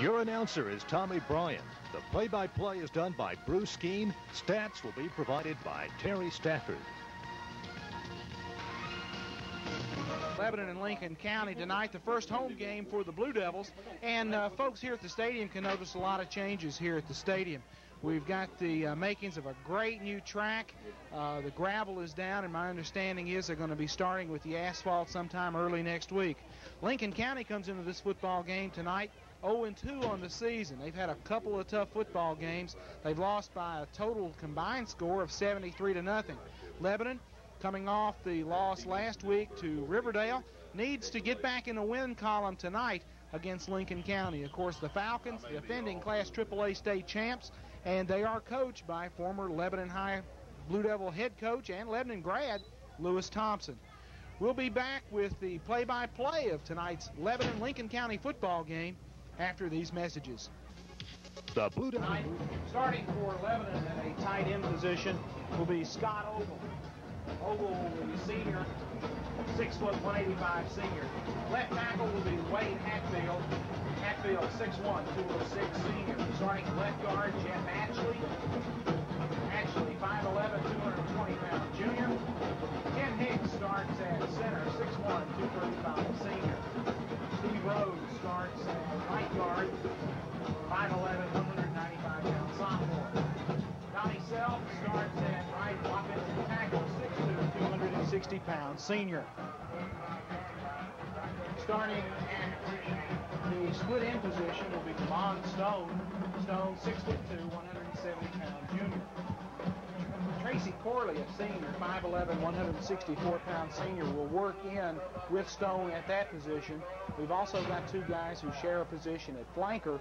Your announcer is Tommy Bryant. The play-by-play is done by Bruce Skeen. Stats will be provided by Terry Stafford. Lebanon and Lincoln County tonight, the first home game for the Blue Devils. And folks here at the stadium can notice a lot of changes here at the stadium. We've got the makings of a great new track. The gravel is down, and my understanding is they're going to be starting with the asphalt sometime early next week. Lincoln County comes into this football game tonight 0-2 on the season. They've had a couple of tough football games. They've lost by a total combined score of 73-0. Lebanon, coming off the loss last week to Riverdale, needs to get back in the win column tonight against Lincoln County. Of course, the Falcons, the defending Class AAA state champs, and they are coached by former Lebanon High Blue Devil head coach and Lebanon grad Lewis Thompson. We'll be back with the play-by-play of tonight's Lebanon-Lincoln County football game after these messages. The Blue Devils. Starting for Lebanon in a tight end position will be Scott Ogle. Ogle will be senior, 6 foot 185 senior. Left tackle will be Wade Hatfield. Hatfield 6'1", 206 senior. Starting left guard, Jeff Ashley. Ashley 5'11", 220-pound junior. Ken Hicks starts at center, 6'1", 235 senior. Steve Rhodes starts at right guard, 5'11", 195-pound sophomore. Donnie Self starts at right offensive tackle, 6'2", 260-pound senior. Starting at the split end position will be Devon Stone. Stone, 6'2", 170-pound junior. Tracy Corley, a senior, 5'11", 164-pound senior, will work in with Stone at that position. We've also got two guys who share a position at flanker.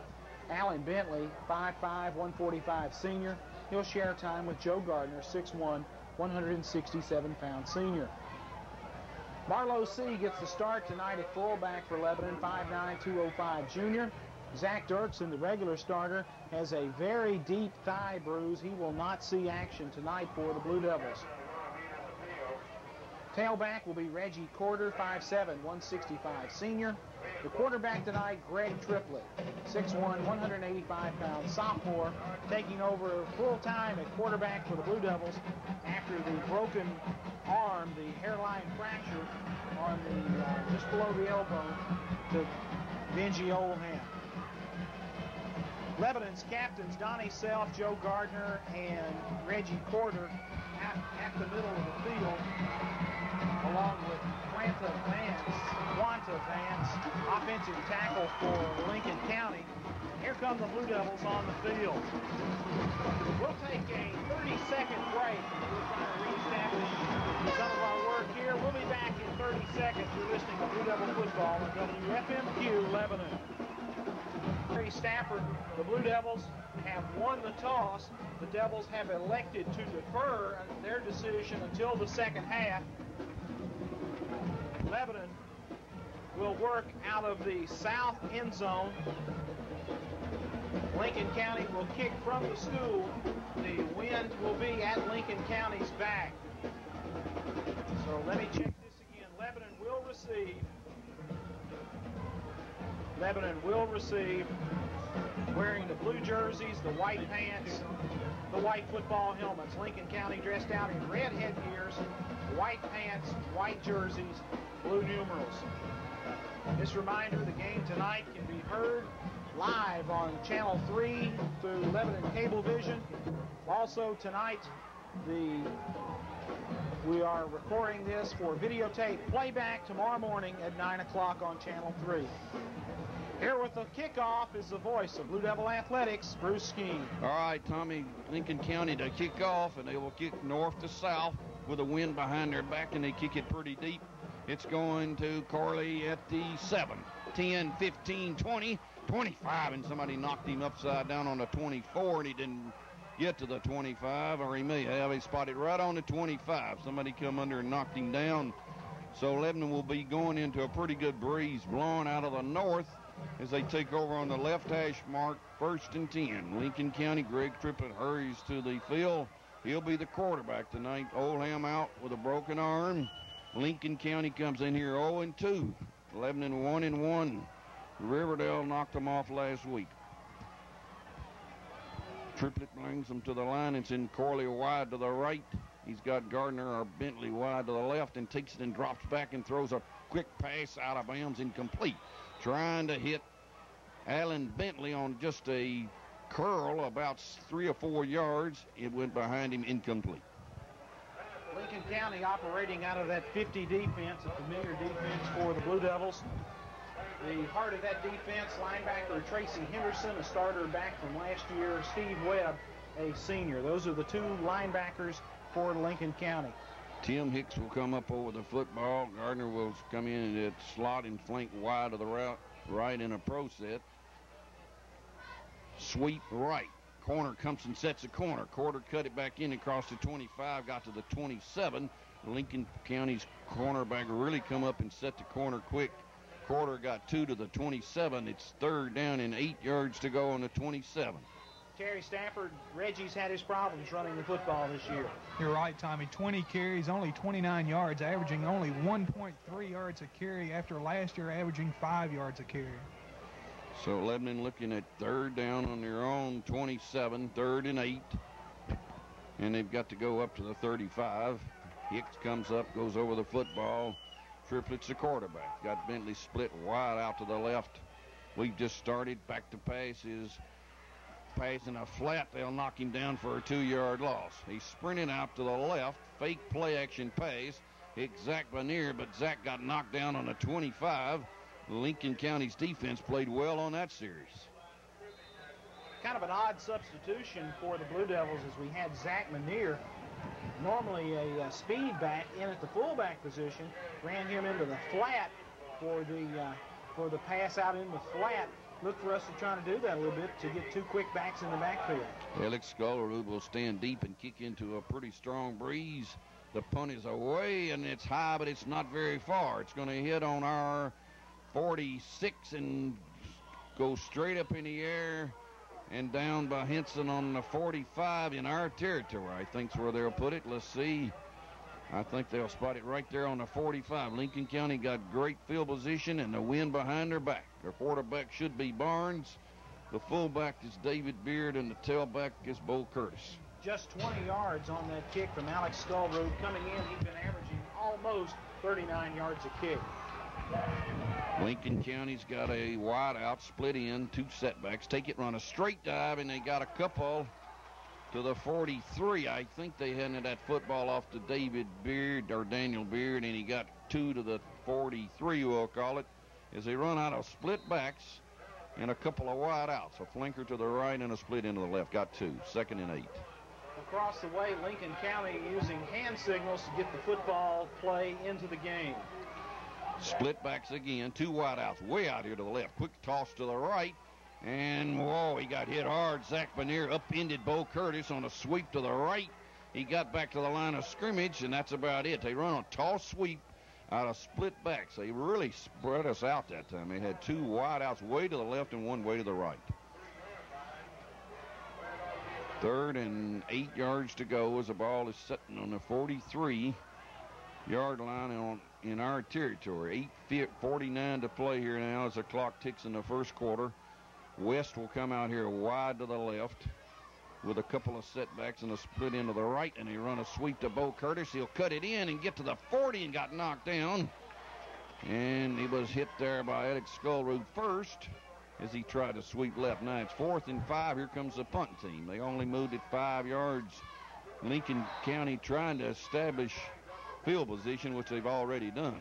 Alan Bentley, 5'5", 145 senior. He'll share time with Joe Gardner, 6'1", 167-pound senior. Marlowe C. gets the start tonight at fullback for Lebanon, 5'9", 205 junior. Zach Dirksen, the regular starter, has a very deep thigh bruise. He will not see action tonight for the Blue Devils. Tailback will be Reggie Corder, 5'7", 165 senior. The quarterback tonight, Greg Triplett, 6'1", 185-pound sophomore, taking over full-time at quarterback for the Blue Devils after the broken arm, the hairline fracture on the just below the elbow to Benji Olham. Lebanon's captains, Donnie Self, Joe Gardner, and Reggie Corder at the middle of the field, along with Quanta Vance, offensive tackle for Lincoln County. Here come the Blue Devils on the field. We'll take a 30-second break. We'll try to reestablish some of our work here. We'll be back in 30 seconds. You're listening to Blue Devil Football on WFMQ Lebanon. Terry Stafford, the Blue Devils have won the toss. The Devils have elected to defer their decision until the second half. Lebanon will work out of the south end zone. Lincoln County will kick from the school. The wind will be at Lincoln County's back. So let me check this again. Lebanon will receive wearing the blue jerseys, the white pants, the white football helmets. Lincoln County dressed out in red headgears, white pants, white jerseys, blue numerals. This reminder, the game tonight can be heard live on Channel 3 through Lebanon Cablevision. Also tonight, we are recording this for videotape playback tomorrow morning at 9 o'clock on Channel 3. Here with the kickoff is the voice of Blue Devil Athletics, Bruce Skeen. All right, Tommy, Lincoln County to kick off, and they will kick north to south with a wind behind their back, and they kick it pretty deep. It's going to Corley at the 7, 10, 15, 20, 25, and somebody knocked him upside down on the 24, and he didn't get to the 25, or he may have. He spotted right on the 25. Somebody come under and knocked him down. So Lebanon will be going into a pretty good breeze blowing out of the north as they take over on the left hash mark, 1st and 10. Lincoln County, Greg Triplett hurries to the field. He'll be the quarterback tonight. Olham out with a broken arm. Lincoln County comes in here 0-2. Lebanon 1-1. Riverdale knocked them off last week. Triplet brings them to the line. It's in Corley wide to the right. He's got Gardner or Bentley wide to the left and takes it and drops back and throws a quick pass out of bounds, incomplete. Trying to hit Alan Bentley on just a curl about 3 or 4 yards. It went behind him, incomplete. Lincoln County operating out of that 50 defense, a familiar defense for the Blue Devils. The heart of that defense, linebacker Tracy Henderson, a starter back from last year, Steve Webb, a senior. Those are the two linebackers for Lincoln County. Tim Hicks will come up over the football. Gardner will come in at slot and flank wide of the route, right in a pro set. Sweep right. Corner comes and sets a corner. Quarter cut it back in across the 25, got to the 27. Lincoln County's cornerback really come up and set the corner quick. Quarter got 2 to the 27. It's 3rd down and 8 yards to go on the 27. Terry Stafford, Reggie's had his problems running the football this year. You're right, Tommy. 20 carries, only 29 yards, averaging only 1.3 yards a carry after last year averaging 5 yards a carry. So Lebanon looking at 3rd down on their own 27, 3rd and 8. And they've got to go up to the 35. Hicks comes up, goes over the football. Triplets the quarterback. Got Bentley split wide out to the left. We've just started. Back to pass is passing a flat. They'll knock him down for a 2-yard loss. He's sprinting out to the left. Fake play action pass. Hits Zach Banier, but Zach got knocked down on a 25. Lincoln County's defense played well on that series. Kind of an odd substitution for the Blue Devils as we had Zach Banier, normally a speed back, in at the fullback position, ran him into the flat for the pass out in the flat. Look for us to try to do that a little bit to get 2 quick backs in the backfield. Alex Scullerud will stand deep and kick into a pretty strong breeze. The punt is away and it's high, but it's not very far. It's going to hit on our 46 and go straight up in the air and down by Henson on the 45 in our territory. I think's where they'll put it. Let's see. I think they'll spot it right there on the 45. Lincoln County got great field position and the wind behind their back. Their quarterback should be Barnes. The fullback is David Beard and the tailback is Bo Curtis. Just 20 yards on that kick from Alex Scullerud. Coming in, he's been averaging almost 39 yards a kick. Lincoln County's got a wide out, split in, 2 setbacks. Take it, run a straight dive, and they got a couple to the 43. I think they handed that football off to David Beard, or Daniel Beard, and he got 2 to the 43, we'll call it, as they run out of split backs and a couple of wide outs. A flanker to the right and a split into the left. Got 2, 2nd and 8. Across the way, Lincoln County using hand signals to get the football play into the game. Split backs again, 2 wide outs, way out here to the left. Quick toss to the right, and whoa, he got hit hard. Zach Banier upended Bo Curtis on a sweep to the right. He got back to the line of scrimmage, and that's about it. They run a toss sweep out of split backs. They really spread us out that time. They had 2 wide outs way to the left and 1 way to the right. 3rd and 8 yards to go as the ball is sitting on the 43-yard line in our territory. 8:49 to play here now as the clock ticks in the first quarter. West will come out here wide to the left with a couple of setbacks and a split into the right, and they run a sweep to Bo Curtis. He'll cut it in and get to the 40 and got knocked down. And he was hit there by Alex Scullerud first as he tried to sweep left. Now it's 4th and 5. Here comes the punt team. They only moved it 5 yards. Lincoln County trying to establish field position, which they've already done.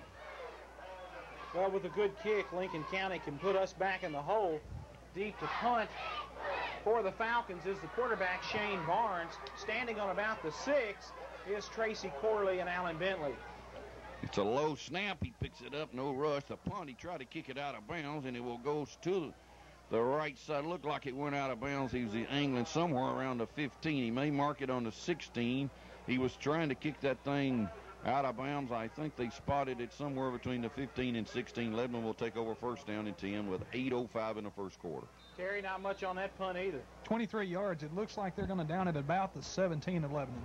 Well, with a good kick, Lincoln County can put us back in the hole. Deep to punt for the Falcons is the quarterback, Shane Barnes. Standing on about the 6 is Tracy Corley and Alan Bentley. It's a low snap. He picks it up, no rush. The punt, he tried to kick it out of bounds, and it will go to the right side. Looked like it went out of bounds. He was angling somewhere around the 15. He may mark it on the 16. He was trying to kick that thing out of bounds. I think they spotted it somewhere between the 15 and 16. Lebanon will take over 1st down and 10 with 8:05 in the first quarter. Terry, not much on that punt either. 23 yards. It looks like they're going to down it about the 17 of Lebanon.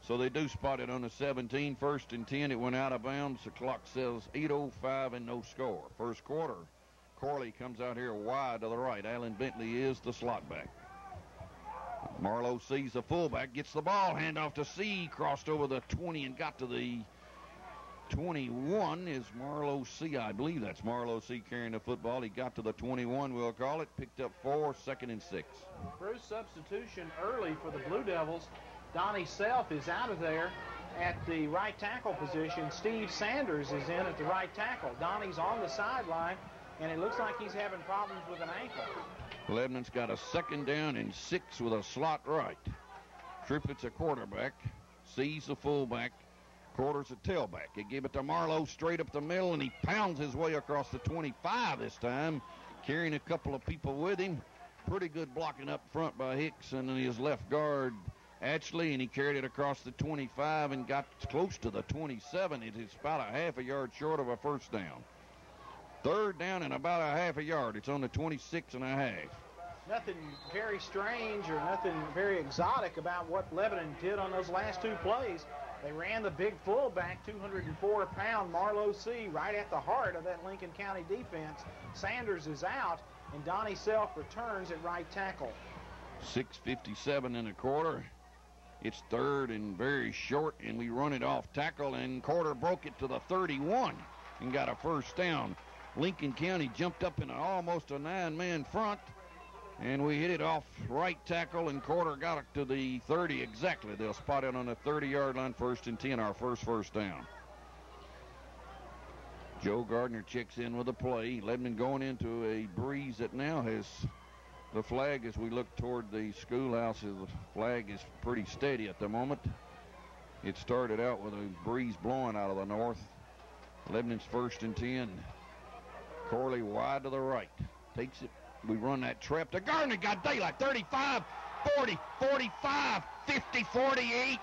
So they do spot it on the 17. 1st and 10. It went out of bounds. The clock says 8:05 and no score. First quarter Corley comes out here wide to the right. Alan Bentley is the slot back. Marlowe sees the fullback, gets the ball, handoff to C, crossed over the 20 and got to the 21 is Marlowe C. I believe that's Marlowe C carrying the football. He got to the 21, we'll call it. Picked up 4, 2nd and 6. Bruce, substitution early for the Blue Devils. Donnie Self is out of there at the right tackle position. Steve Sanders is in at the right tackle. Donnie's on the sideline, and it looks like he's having problems with an ankle. Lebanon's got a 2nd down and 6 with a slot right. Trippett's a quarterback. Sees the fullback. Quarter's a tailback. He gave it to Marlowe straight up the middle, and he pounds his way across the 25 this time, carrying a couple of people with him. Pretty good blocking up front by Hicks and his left guard, Atchley, and he carried it across the 25 and got close to the 27. It is about a half a yard short of a first down. 3rd down and about a half a yard. It's on the 26 and a half. Nothing very strange or nothing very exotic about what Lebanon did on those last 2 plays. They ran the big fullback, 204-pound Marlowe C, right at the heart of that Lincoln County defense. Sanders is out, and Donnie Self returns at right tackle. 6:57 in the quarter. It's 3rd and very short, and we run it off tackle, and Carter broke it to the 31 and got a first down. Lincoln County jumped up in almost a 9-man front, and we hit it off right tackle, and Carter got it to the 30 exactly. They'll spot it on the 30-yard line, 1st and 10, our first down. Joe Gardner checks in with a play. Lebanon going into a breeze that now has the flag as we look toward the schoolhouse. The flag is pretty steady at the moment. It started out with a breeze blowing out of the north. Lebanon's 1st and 10. Corley wide to the right. Takes it. We run that trap to Gardner. Got daylight. 35, 40, 45, 50, 48.